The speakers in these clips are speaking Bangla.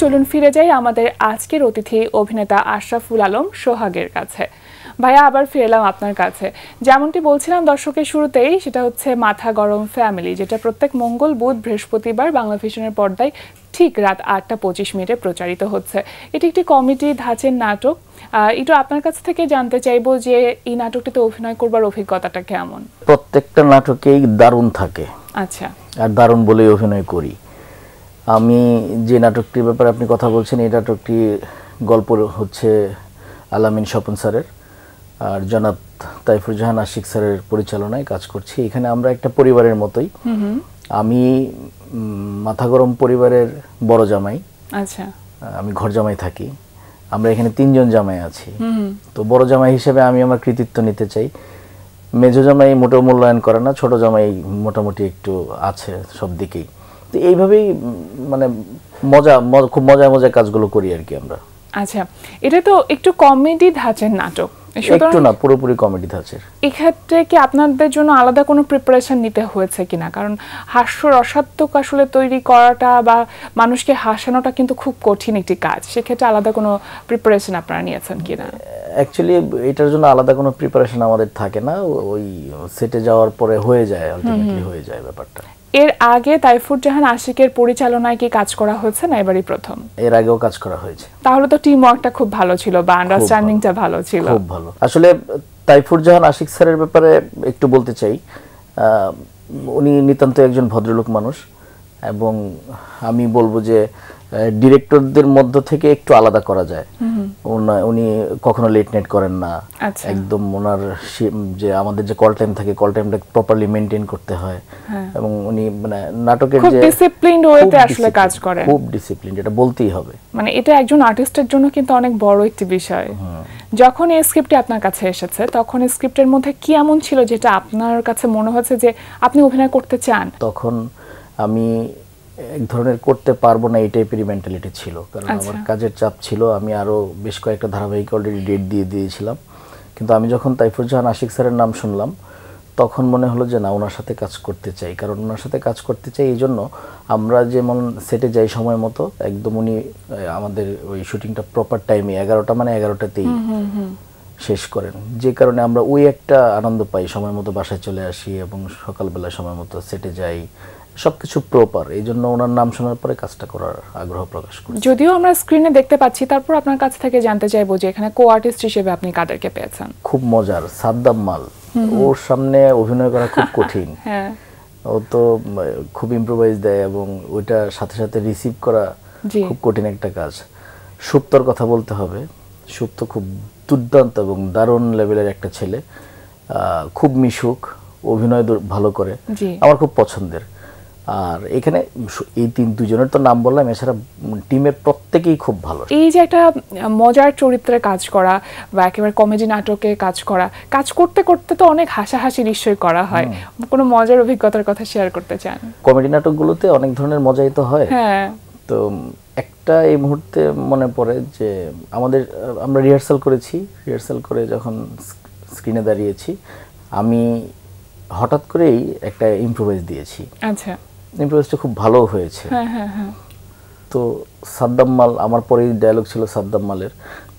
চলুন ফিরে যাই আমাদের আজকের অতিথি অভিনেতা আশরাফুল আলম সোহাগের কাছে। ভাইয়া, আবার ফিরলাম আপনার কাছে। যেমনটি বলছিলাম দর্শকের শুরুতেই, সেটা হচ্ছে মাথা গরম ফ্যামিলি, যেটা প্রত্যেক মঙ্গল, বুধ, বৃহস্পতিবার বাংলা ভিশনের পর্দায় ঠিক রাত 8:25 প্রচারিত হচ্ছে। এটি একটি কমেডি ধাঁচের নাটক। একটু আপনার কাছ থেকে জানতে চাইবো যে এই নাটকটিতে অভিনয় করবার অভিজ্ঞতাটা কেমন? প্রত্যেকটা নাটকেই দারুণ থাকে। আচ্ছা। আর দারুণ বলেই অভিনয় করি। আমি যে নাটকটির ব্যাপারে আপনি কথা বলছেন, এই নাটকটি গল্প হচ্ছে আলামিন স্বপন স্যারের আর জনাব তাইফুর জাহান আশিক স্যারের পরিচালনায় কাজ করছি। এখানে আমরা একটা পরিবারের মতোই। আমি মাথা গরম পরিবারের বড় জামাই। আচ্ছা। আমি ঘর জামাই থাকি। আমরা এখানে 3 জন জামাই আছি। তো বড় জামাই হিসেবে আমি আমার কৃতিত্ব নিতে চাই। মেজো জামাই মোটেও মূল্যায়ন করে না, ছোট জামাই মোটামুটি একটু আছে সব দিকেই। তো এইভাবেই মানে খুব মজায় কাজগুলো করি আর কি আমরা। আচ্ছা, এটা তো একটু কমেডি ধাঁচের নাটক, একটু না, পুরোপুরি কমেডি ধাঁচের। এক্ষেত্রে কি আপনাদের জন্য আলাদা কোনো প্রিপারেশন নিতে হয়েছে কিনা? কারণ হাস্য রসাত্মক আসলে তৈরি করাটা বা মানুষকে হাসানোটা কিন্তু খুব কঠিন একটি কাজ। সেক্ষেত্রে আলাদা কোনো প্রিপারেশন আপনারা নিয়েছেন কিনা? অ্যাকচুয়ালি এটার জন্য আলাদা কোনো প্রিপারেশন আমাদের থাকে না, ওই সেটে যাওয়ার পরে হয়ে যায়, আলটিমেটলি হয়ে যায় ব্যাপারটা। এর আগে তাইফুর জাহান আশিকের পরিচালনায় কি কাজ করা হয়েছে না এবারই প্রথম? এর আগেও কাজ করা হয়েছে। তাহলে তো টিম ওয়ার্কটা খুব ভালো ছিল বা আন্ডারস্ট্যান্ডিংটা ভালো ছিল। খুব ভালো। আসলে তাইফুর জাহান আশিক স্যারের ব্যাপারে একটু বলতে চাই। উনি নিতান্ত একজন ভদ্রলোক মানুষ, এবং আমি বলবো যে ডিরেক্টরদের মধ্য থেকে একটু আলাদা করা যায়। উনি কখনো লেট নাইট করেন না। একদম ওনার যে আমাদের যে কল টাইম থাকে, কল টাইমটা প্রপারলি মেইনটেইন করতে হয়। এবং উনি মানে নাটকের যে ডিসিপ্লিনড ওয়েতে আসলে কাজ করেন, খুব ডিসিপ্লিনড, এটা বলতেই হবে। মানে এটা একজন আর্টিস্টের জন্য কিন্তু অনেক বড় একটি বিষয়। যখন এই স্ক্রিপ্টটি আপনার কাছে এসেছে, তখন এই স্ক্রিপ্টের মধ্যে কি এমন ছিল যেটা আপনার কাছে মনে হচ্ছে যে আপনি অভিনয় করতে চান? তখন আমি এক ধরনের করতে পারবো না এই টাইপেরই মেন্টালিটি ছিল, কারণ আমার কাজের চাপ ছিল। আমি আরো বেশ কয়েকটা ধারাবাহিক অলরেডি ডেট দিয়ে দিয়েছিলাম। কিন্তু আমি যখন তাইফুর জাহান আশিক স্যারের নাম শুনলাম, তখন মনে হলো যে না, ওনার সাথে কাজ করতে চাই। কারণ ওনার সাথে কাজ করতে চাই এই জন্য, আমরা যেমন সেটে যাই সময় মতো, একদম উনি আমাদের ওই শুটিংটা প্রপার টাইমে 11টা মানে 11টাতেই শেষ করেন। যে কারণে আমরা ওই একটা আনন্দ পাই, সময় মতো বাসায় চলে আসি এবং সকালবেলা সময় মতো সেটে যাই, সবকিছু প্রপার। এই জন্য ওনার নাম শোনার পরে কাজটা করার আগ্রহ প্রকাশ করি। যদিও আমরা স্ক্রিনে দেখতে পাচ্ছি, তারপর আপনার কাছ থেকে জানতে চাইবো যে এখানে কো আর্টিস্ট হিসেবে আপনি কাদেরকে পেয়েছেন? খুব মজার সাদ্দাম মাল, ওর সামনে অভিনয় করা খুব কঠিন। ও তো খুব ইম্প্রোভাইজ দেয় এবং ওইটা সাথে সাথে রিসিভ করা খুব কঠিন একটা কাজ। সুপ্তর কথা বলতে হবে। সুপ্ত খুব দুর্দান্ত এবং দারুণ লেভেলের একটা ছেলে, খুব মিশুক, অভিনয় ভালো করে, আমার খুব পছন্দের। আর এখানে এই দুজনের তো নাম বললাম, এছাড়া টিমের প্রত্যেকেই খুব ভালো। এই যে একটা মজার চরিত্রে কাজ করা বা একেবারে কমেডি নাটকে কাজ করতে করতে তো অনেক হাসাহাসি নিশ্চয়ই করা হয়। কোনো মজার অভিজ্ঞতার কথা শেয়ার করতে চান? কমেডি নাটকগুলোতে অনেক ধরনের মজাই তো হয়। তো একটা এই মুহূর্তে মনে পড়ে যে আমরা রিহার্সাল করেছি। রিহার্সাল করে যখন স্ক্রিনে দাঁড়িয়েছি, আমি হঠাৎ করেই একটা ইম্প্রোভাইজ দিয়েছি। আচ্ছা। ইম্প্রোভাইজটা খুব ভালো হয়েছে। তো সাদ্দাম মাল, আমার পরেই ডায়লগ ছিল সাদ্দাম মালের।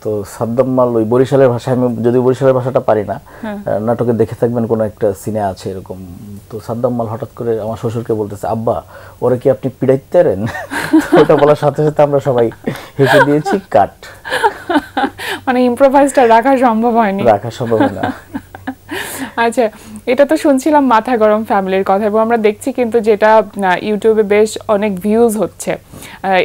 তো সাদ্দাম মাল ওই বরিশালের ভাষায়, আমি যদি বরিশালের ভাষাটা পারি না, নাটকে দেখে থাকবেন কোনো একটা সিনে আছে এরকম। তো সাদ্দাম মাল হঠাৎ করে আমার শ্বশুরকে বলতেছে, আব্বা ওরা কি আপনি পিড়াইতে পারেন? ওটা বলার সাথে সাথে আমরা সবাই হেসে দিয়েছি, কাট। মানে ইম্প্রোভাইজটা রাখা সম্ভব হয়নি। না। আচ্ছা, এটা তো শুনছিলাম মাথা গরম ফ্যামিলির কথা, এবং আমরা দেখছি কিন্তু যেটা ইউটিউবে বেশ অনেক ভিউজ হচ্ছে।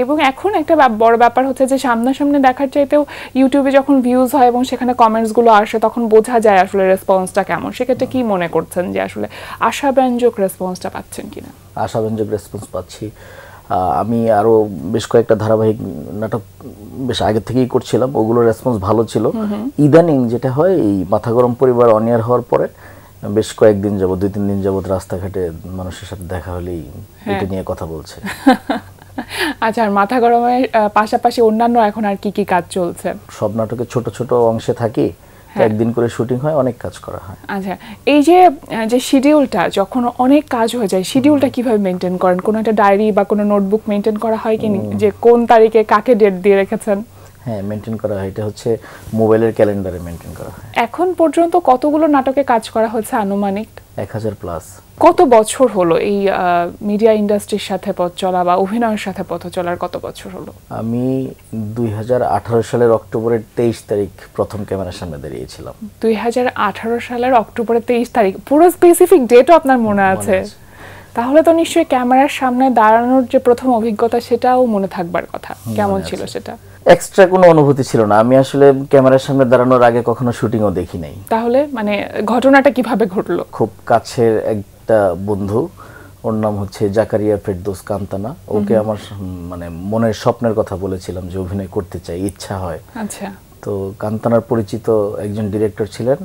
এবং এখন একটা বড় ব্যাপার হচ্ছে যে সামনাসামনি দেখার চাইতেও ইউটিউবে যখন ভিউজ হয় এবং সেখানে কমেন্টসগুলো আসে, তখন বোঝা যায় আসলে রেসপন্সটা কেমন। সেক্ষেত্রে কি মনে করছেন যে আসলে আশাব্যঞ্জক রেসপন্সটা পাচ্ছেন কিনা? আশাব্যঞ্জক রেসপন্স পাচ্ছি। আমি আরো বেশ কয়েকটা ধারাবাহিক নাটক বেশ আগে থেকেই করছিলাম, ওগুলোর রেসপন্স ভালো ছিল। ইদানিং যেটা হয়, এই মাথা গরম পরিবার অন এয়ার হওয়ার পরে বেশ কয়েকদিন যাবত, 2-3 দিন যাবত রাস্তাঘাটে মানুষের সাথে দেখা হলেই এটা নিয়ে কথা বলছে। আচ্ছা, আর মাথা গরমের পাশাপাশি অন্যান্য এখন আর কি কি কাজ চলছে? সব নাটকে ছোট ছোট অংশে থাকি, একদিন করে শুটিং হয়, অনেক কাজ করা হয়। আচ্ছা, এই যে শিডিউলটা যখন অনেক কাজ হয়ে যায়, শিডিউলটা কিভাবে মেনটেন করেন? কোনো একটা ডায়েরি বা কোনো নোটবুক মেনটেন করা হয় কি, যে কোন তারিখে কাকে ডেট দিয়ে রেখেছেন? হ্যাঁ, মেনটেন করা হয়, এটা হচ্ছে মোবাইলের ক্যালেন্ডারে মেনটেন করা হয়। এখন পর্যন্ত কতগুলো নাটকে কাজ করা হচ্ছে আনুমানিক? 1000 প্লাস। কত বছর হলো এই মিডিয়া ইন্ডাস্ট্রির সাথে পথ চলা বা অভিনয়ের সাথে পথ চলার কত বছর হলো? আমি 2018 সালের অক্টোবরের 23 তারিখ প্রথম ক্যামেরার সামনে দাঁড়িয়েছিলাম। 2018 সালের অক্টোবরের 23 তারিখ, পুরো স্পেসিফিক ডেটও আপনার মনে আছে? তাহলে তো নিশ্চয়ই ক্যামেরার সামনে দাঁড়ানোর যে প্রথম অভিজ্ঞতা সেটাও মনে থাকবার কথা। কেমন ছিল সেটা? এক্সট্রা কোনো অনুভূতি ছিল না। আমি আসলে ক্যামেরার সামনে দাঁড়ানোর আগে কখনো শুটিংও দেখি নাই। তাহলে মানে ঘটনাটা কিভাবে ঘটলো? খুব কাছের একটা বন্ধু, ওর নাম হচ্ছে জাকারিয়া ফেরদৌস কান্তানা, ওকে আমার মানে মনের স্বপ্নের কথা বলেছিলাম যে অভিনয় করতে চাই, ইচ্ছা হয়। আচ্ছা। তো কান্তানার পরিচিত একজন ডিরেক্টর ছিলেন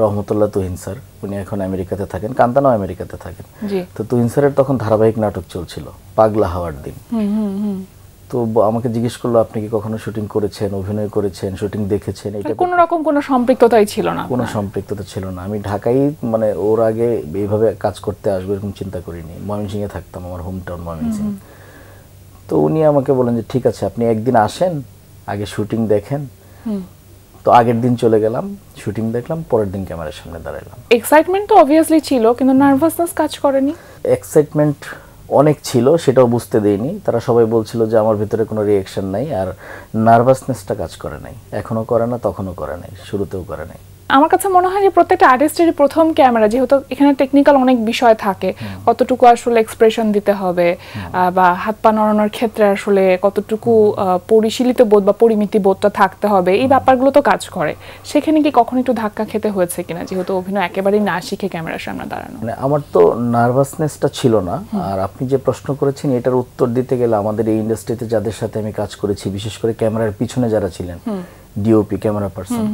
রহমতুল্লাহ তুহিন স্যার, উনি এখন আমেরিকাতে থাকেন, কান্তানাও আমেরিকাতে থাকেন। তো তুহিন স্যারের তখন ধারাবাহিক নাটক চলছিল পাগলা হাওয়ার দিন। তো আমাকে জিজ্ঞেস করলো, আপনি কি কখনো শুটিং করেছেন, অভিনয় করেছেন, শুটিং দেখেছেন? এটা কোনো রকম কোনো সম্পৃক্ততাই ছিল না? কোনো সম্পৃক্ততা ছিল না। আমি ঢাকায় মানে ওর আগে এইভাবে কাজ করতে আসবে এরকম চিন্তা করিনি। ময়মনসিংহে থাকতাম, আমার হোম টাউন ময়মনসিংহ। তো উনি আমাকে বলেন যে ঠিক আছে, আপনি একদিন আসেন, আগে শুটিং দেখেন। তো আগের দিন চলে গেলাম, শুটিং দেখলাম, পরের দিন ক্যামেরার সামনে দাঁড়ালাম। এক্সাইটমেন্ট তো অবভিয়াসলি ছিল, কিন্তু নার্ভাসনেস কাজ করেনি? এক্সাইটমেন্ট অনেক ছিল, সেটাও বুঝতে দেয়নি। তারা সবাই বলছিল যে আমার ভিতরে কোনো রিঅ্যাকশন নাই, আর নার্ভাসনেসটা কাজ করে নাই, এখনো করে না, তখনও করে নাই, শুরুতেও করে নাই। আমার কাছে মনে হয় যে প্রত্যেকটা আর্টিস্টেরই প্রথম ক্যামেরা, যেহেতু এখানে টেকনিক্যাল অনেক বিষয় থাকে, কতটুকু আসলে এক্সপ্রেশন দিতে হবে বা হাত পা নড়ানোর ক্ষেত্রে আসলে কতটুকু পরিশীলিত বোধ বা পরিমিতি বোধটা থাকতে হবে, এই ব্যাপারগুলো তো কাজ করে। সেখানে কি কখনো একটু ধাক্কা খেতে হয়েছে কিনা, যেহেতু অভিনয় একেবারেই না শিখে ক্যামেরার সামনে দাঁড়ানো? মানে আমার তো নার্ভাসনেসটা ছিল না। আর আপনি যে প্রশ্ন করেছেন এটার উত্তর দিতে গেলে আমাদের এই ইন্ডাস্ট্রিতে যাদের সাথে আমি কাজ করেছি, বিশেষ করে ক্যামেরার পিছনে যারা ছিলেন, ডিওপি, ক্যামেরা পার্সন,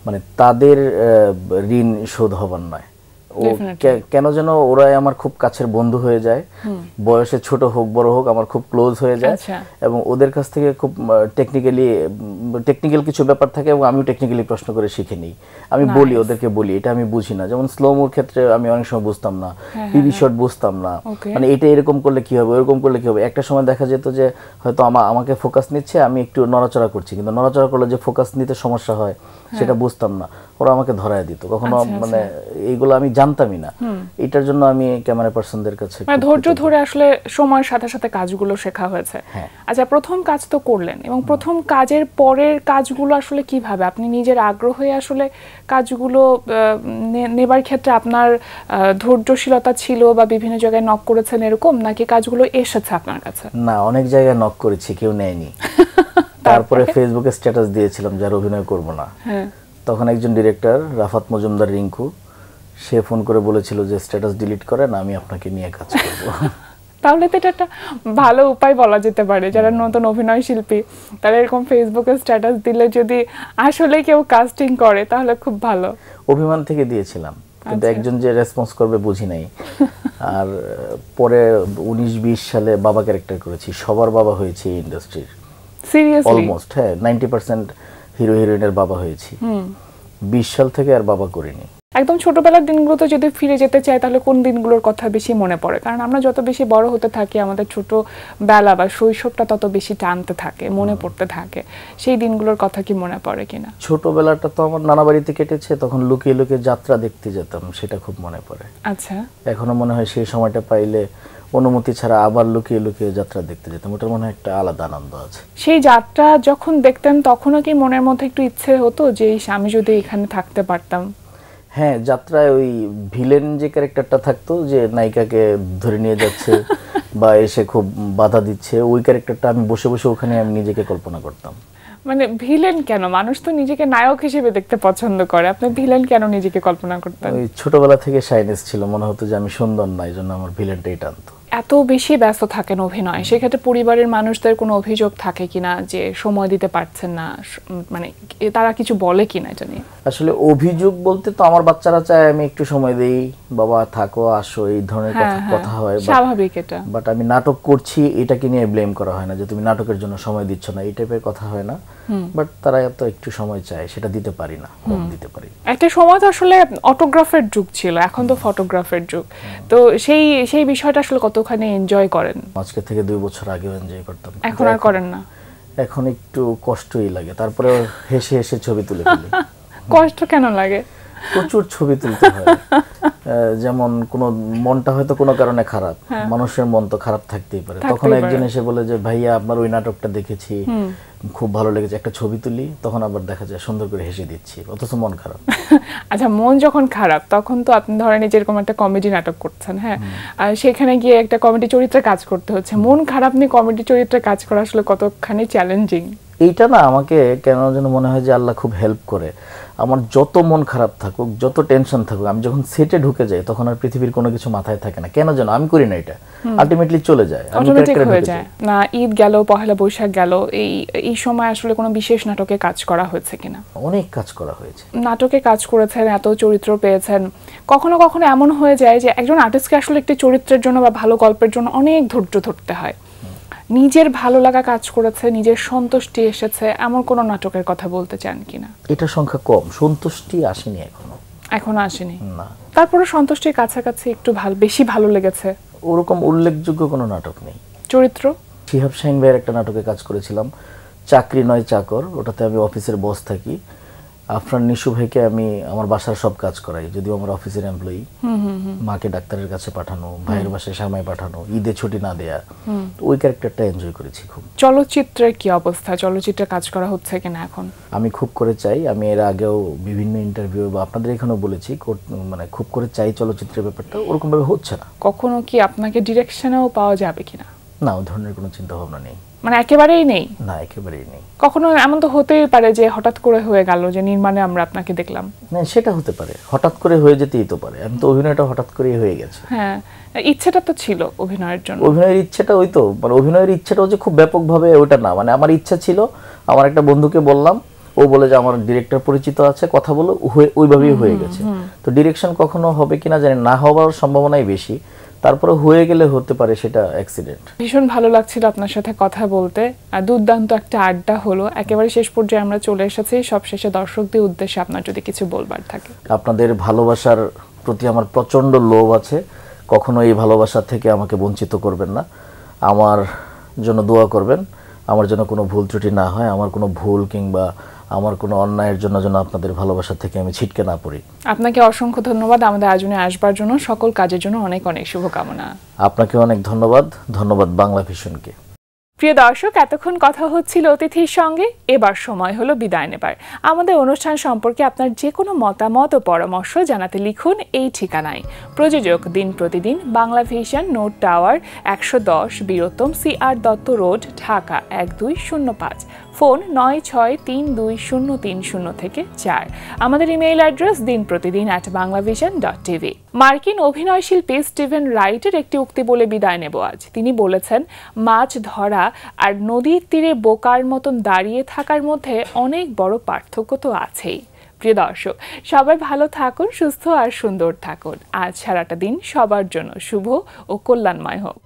মানে তাদের ঋণ শোধ হবার নয়। ও কেন যেন ওরাই আমার খুব কাছের বন্ধু হয়ে যায়, বয়সে ছোট হোক বড় হোক আমার খুব ক্লোজ হয়ে যায়। এবং ওদের কাছ থেকে খুব টেকনিক্যাল কিছু ব্যাপার থাকে এবং আমিও টেকনিক্যালি প্রশ্ন করে শিখে নিই। আমি বলি, ওদেরকে বলি এটা আমি বুঝি না, যেমন স্লোমোর ক্ষেত্রে আমি অনেক সময় বুঝতাম না, পিভি শট বুঝতাম না, মানে এটা এরকম করলে কি হবে, এরকম করলে কি হবে। একটা সময় দেখা যেত যে হয়তো আমাকে ফোকাস নিচ্ছে, আমি একটু নড়াচড়া করছি, কিন্তু নড়াচড়া করলে যে ফোকাস নিতে সমস্যা হয় সেটা বুঝতাম না, ওরা আমাকে ধরায় দিত কখনো। মানে এইগুলো আমি জানতামই না, এটার জন্য আমি ক্যামেরা পার্সনদের কাছে ধৈর্য ধরে আসলে সময়ের সাথে সাথে কাজগুলো শেখা হয়েছে। আচ্ছা, প্রথম কাজ তো করলেন, এবং প্রথম কাজের পরের কাজগুলো আসলে কিভাবে আপনি নিজের আগ্রহে আসলে কাজগুলো নেবার ক্ষেত্রে আপনার ধৈর্যশীলতা ছিল বা বিভিন্ন জায়গায় নক করেছেন এরকম, নাকি কাজগুলো এসেছে আপনার কাছে? না, অনেক জায়গায় নক করেছি, কেউ নেয়নি। তারপরে ফেসবুকে স্ট্যাটাস দিয়েছিলাম যার অভিনয় করব না। তখন একজন ডিরেক্টর রাফাত মজুমদার রিঙ্কু, সে ফোন করে বলেছিল যে স্ট্যাটাস ডিলিট করেন, আমি আপনাকে নিয়ে কাজ করব। তাহলে তো এটা একটা ভালো উপায় বলা যেতে পারে, যারা নতুন অভিনয় শিল্পী তারা এরকম ফেসবুকে স্ট্যাটাস দিলে যদি আসলে কেউ কাস্টিং করে তাহলে খুব ভালো। অভিমান থেকে দিয়েছিলাম, কিন্তু একজন যে রেসপন্স করবে বুঝি নাই। আর পরে 19-20 সালে বাবা ক্যারেক্টার করেছি, সবার বাবা হয়েছে এই ইন্ডাস্ট্রির, সিরিয়াসলি অলমোস্ট। হ্যাঁ, 90% হিরো হিরোইনের বাবা হয়েছি। 20 সাল থেকে আর বাবা করিনি। একদম ছোটবেলার দিনগুলোতে যদি ফিরে যেতে চাই তাহলে কোন দিনগুলোর কথা বেশি মনে পড়ে? কারণ আমরা যত বেশি বড় হতে থাকি আমাদের ছোটবেলা বা শৈশবটা তত বেশি টানতে থাকে, মনে পড়তে থাকে। সেই দিনগুলোর কথা কি মনে পড়ে কিনা? ছোটবেলাটা তো আমার নানা বাড়িতে কেটেছে, তখন লুকিয়ে লুকিয়ে যাত্রা দেখতে যেতাম, সেটা খুব মনে পড়ে। আচ্ছা, এখনো মনে হয় সেই সময়টা পাইলে অনুমতি ছাড়া আবার লুকিয়ে লুকিয়ে যাত্রা দেখতে যেতাম, ওটার মনে হয় একটা আলাদা আনন্দ আছে। সেই যাত্রা যখন দেখতেন তখনও কি মনের মধ্যে একটু ইচ্ছে হতো যে আমি যদি এখানে থাকতে পারতাম? হ্যাঁ, যাত্রায় ওই ভিলেন যে ক্যারেক্টারটা থাকতো, যে নায়িকাকে ধরে নিয়ে যাচ্ছে বা এসে খুব বাধা দিচ্ছে, ওই ক্যারেক্টারটা আমি বসে বসে ওখানে আমি নিজেকে কল্পনা করতাম। মানে ভিলেন কেন? মানুষ তো নিজেকে নায়ক হিসেবে দেখতে পছন্দ করে, আপনি ভিলেন কেন নিজেকে কল্পনা করতেন? ওই ছোটবেলা থেকে শাইনেস ছিল, মনে হতো যে আমি সুন্দর না, এই জন্য আমার ভিলেনটাই টানতো। এত বেশি ব্যস্ত থাকেন অভিনয়, সেক্ষেত্রে পরিবারের মানুষদের কোনো অভিযোগ থাকে কিনা যে সময় দিতে পারছেন না, মানে তারা কিছু বলে কিনা এটা নিয়ে? আসলে অভিযোগ বলতে তো আমার বাচ্চারা চায় আমি একটু সময় দেই, বাবা থাকো আসো, এই ধরনের কথা হয়, স্বাভাবিক এটা। বাট আমি নাটক করছি এটাকে নিয়ে ব্লেম করা হয় না যে তুমি নাটকের জন্য সময় দিচ্ছ না, এই টাইপের কথা হয় না। বাট তারা এত একটু সময় চায়, সেটা দিতে পারি না, কম দিতে পারি। একটা সময় তো আসলে অটোগ্রাফের যুগ ছিল, এখন তো ফটোগ্রাফের যুগ, তো সেই বিষয়টা আসলে কতখানি এনজয় করেন? আজকে থেকে 2 বছর আগেও এনজয় করতাম, এখন আর করেন না? এখন একটু কষ্টই লাগে, তারপরে হেসে হেসে ছবি তুলে ফেলি। কষ্ট কেন লাগে? প্রচুর ছবি তুলতে হয়। যেমন কোনো মনটা হয়তো কোনো কারণে খারাপ, মানুষের মন তো খারাপ থাকতেই পারে, তখন একজন এসে বলে যে ভাইয়া আপনার ওই নাটকটা দেখেছি, খুব ভালো লেগেছে, একটা ছবি তুলি, তখন আবার দেখা যায় সুন্দর করে হেসে দিচ্ছি, অথচ মন খারাপ। আচ্ছা, মন যখন খারাপ তখন তো আপনি ধরেন যেরকম একটা কমেডি নাটক করছেন, হ্যাঁ, আর সেখানে গিয়ে একটা কমেডি চরিত্রে কাজ করতে হচ্ছে, মন খারাপ নিয়ে কমেডি চরিত্রে কাজ করা আসলে কতখানি চ্যালেঞ্জিং? এইটা না আমাকে কেন যেন মনে হয় যে আল্লাহ খুব হেল্প করে। আমার যত মন খারাপ থাকুক, যত টেনশন থাকুক, আমি যখন সেটে ঢুকে যাই তখন আর পৃথিবীর কোনো কিছু মাথায় থাকে না, কেন যেন আমি করি না, এটা আলটিমেটলি চলে যায়, অটোমেটিক হয়ে যায়। না ঈদ গেল, পহেলা বৈশাখ গেল, এই সময় আসলে কোনো বিশেষ নাটকে কাজ করা হয়েছে কিনা? অনেক কাজ করা হয়েছে, নাটকে কাজ করেছেন, এত চরিত্র পেয়েছেন, কখনো কখনো এমন হয়ে যায় যে একজন আর্টিস্টকে আসলে একটি চরিত্রের জন্য বা ভালো গল্পের জন্য অনেক ধৈর্য ধরতে হয়। নিজের ভালো লাগা কাজ করেছে, নিজের সন্তুষ্টি এসেছে, এমন কোন নাটকের কথা বলতে চান কিনা? এটা সংখ্যা কম, সন্তুষ্টি আসেনি এখনো আসেনি না। তারপরে সন্তুষ্টির কাছাকাছি একটু বেশি ভালো লেগেছে ওরকম উল্লেখযোগ্য কোনো নাটক নেই। চরিত্র শিহাব শাহিন ভাইয়ের একটা নাটকে কাজ করেছিলাম, চাকরি নয় চাকর, ওটাতে আমি অফিসের বস থাকি। আফরান নিশু ভাইকে আমি আমার বাসার সব কাজ করাই, যদিও আমার অফিসের এমপ্লয়ি। মাকে ডাক্তারের কাছে পাঠানো, ভাইয়ের বাসায় সামাই পাঠানো, ঈদে ছুটি না দেয়া, ওই ক্যারেক্টারটা এনজয় করেছি খুব। চলচ্চিত্রের কি অবস্থা? চলচ্চিত্রে কাজ করা হচ্ছে কিনা এখন? আমি খুব করে চাই, আমি এর আগেও বিভিন্ন ইন্টারভিউ বা আপনাদের এখানেও বলেছি, মানে খুব করে চাই চলচ্চিত্রের ব্যাপারটা, ওরকম ভাবে হচ্ছে না। কখনো কি আপনাকে ডিরেকশনেও পাওয়া যাবে কিনা? না, ওই ধরনের কোনো চিন্তা ভাবনা নেই। মানে একেবারেই নেই? না, একেবারেই নেই। কখনো এমন তো হতেই পারে যে হঠাৎ করে হয়ে গেল যে নির্মাণে আমরা আপনাকে দেখলাম। না, সেটা হতে পারে, হঠাৎ করে হয়ে যেতেই তো পারে, আমি তো অভিনয়টা হঠাৎ করেই হয়ে গেছে। হ্যাঁ, ইচ্ছেটা তো ছিল অভিনয়ের জন্য। অভিনয়ের ইচ্ছেটা ওই তো, মানে অভিনয়ের ইচ্ছেটা হচ্ছে খুব ব্যাপকভাবে ওটা না, মানে আমার ইচ্ছা ছিল, আমার একটা বন্ধুকে বললাম, ও বলে যে আমার ডিরেক্টর পরিচিত আছে, কথা বলো, ওইভাবেই হয়ে গেছে। তো ডিরেকশন কখনো হবে কিনা জানি না, হওয়ার সম্ভাবনাই বেশি, তারপরে হয়ে গেলে হতে পারে সেটা অ্যাক্সিডেন্ট। ভীষণ ভালো লাগছিল আপনার সাথে কথা বলতে, দুর্দান্ত একটা আড্ডা হলো। একেবারে শেষ পর্যায়ে আমরা চলে এসেছি, সব শেষে দর্শকদের উদ্দেশ্যে আপনার যদি কিছু বলবার থাকে। আপনাদের ভালোবাসার প্রতি আমার প্রচন্ড লোভ আছে, কখনো এই ভালোবাসা থেকে আমাকে বঞ্চিত করবেন না, আমার জন্য দোয়া করবেন, আমার জন্য কোনো ভুল ত্রুটি না হয়, আমার কোনো ভুল কিংবা আমার কোনো অন্যায়ের জন্য যেন আপনাদের ভালোবাসা থেকে আমি ছিটকে না পড়ি। আপনাকে অসংখ্য ধন্যবাদ আমাদের আয়োজনে আসবার জন্য, সকল কাজের জন্য অনেক অনেক শুভকামনা। আপনাকে অনেক ধন্যবাদ, ধন্যবাদ বাংলা ভিশনকে। প্রিয় দর্শক, এতক্ষণ কথা হচ্ছিল অতিথির সঙ্গে, এবার সময় হলো বিদায় নেবার। আমাদের অনুষ্ঠান সম্পর্কে আপনার যে কোনো মতামত ও পরামর্শ জানাতে লিখুন এই ঠিকানায়। প্রযোজক দিন প্রতিদিন, Bangla vision, note tower, 110 Bir Uttom, CR Dutta road, Dhaka 1205। Phone 96320303 থেকে 4। আমাদের ইমেইল অ্যাড্রেস dinprotidin@banglavision.tv। মার্কিন অভিনয় শিল্পী স্টিভেন রাইটের একটি উক্তি বলে বিদায় নেব আজ। তিনি বলেছেন, মাছ ধরা আর নদীর তীরে বোকার মতন দাঁড়িয়ে থাকার মধ্যে অনেক বড় পার্থক্য তো আছেই। প্রিয় দর্শক, সবাই ভালো থাকুন, সুস্থ আর সুন্দর থাকুন। আজ সারাটা দিন সবার জন্য শুভ ও কল্যাণময় হোক।